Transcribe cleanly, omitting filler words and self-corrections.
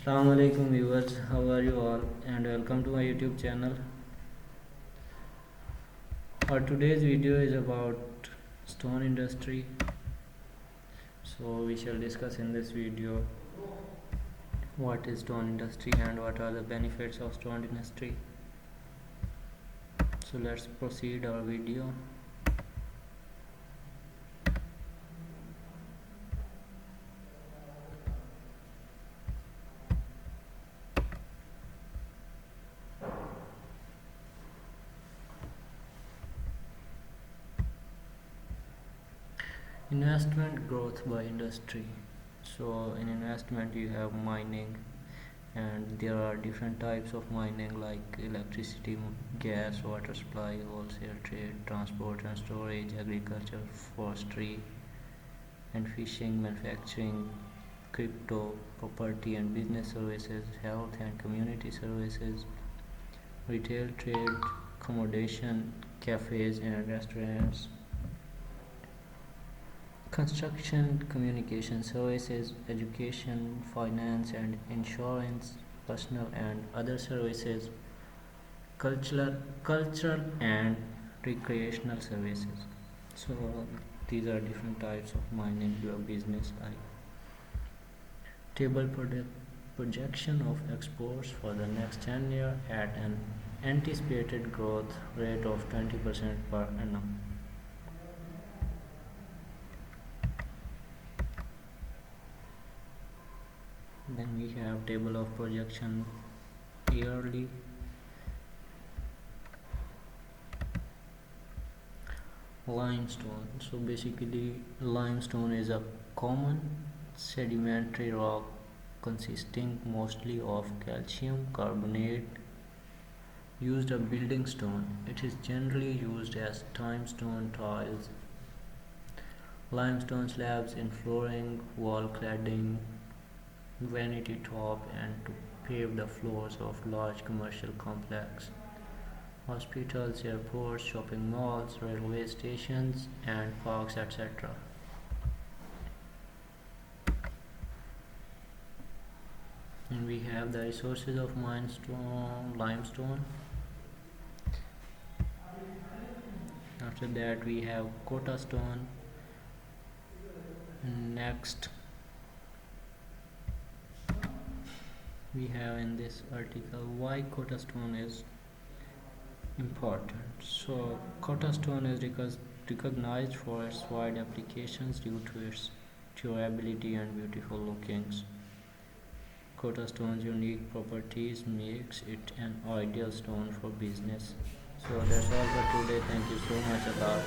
Assalamu alaikum viewers, how are you all and welcome to my YouTube channel. Our today's video is about stone industry. So we shall discuss in this video what is stone industry and what are the benefits of stone industry. So let's proceed our video. Investment growth by industry. So in investment you have mining, and there are different types of mining like electricity, gas, water supply, wholesale trade, transport and storage, agriculture, forestry and fishing, manufacturing, crypto, property and business services, health and community services, retail trade, accommodation, cafes and restaurants, construction, communication services, education, finance and insurance, personal and other services, cultural and recreational services. So these are different types of mining business like table projection of exports for the next 10 years at an anticipated growth rate of 20% per annum. Then we have table of projection yearly. Limestone. So basically limestone is a common sedimentary rock consisting mostly of calcium carbonate used a building stone. It is generally used as limestone tiles, limestone slabs in flooring, wall cladding, vanity top, and to pave the floors of large commercial complexes, hospitals, airports, shopping malls, railway stations, and parks, etc. And we have the resources of limestone. After that, we have Kota stone. Next, we have in this article why Kota stone is important. So Kota stone is recognized for its wide applications due to its durability and beautiful lookings. Kota stone's unique properties makes it an ideal stone for business. So that's all for today. Thank you so much. Allah.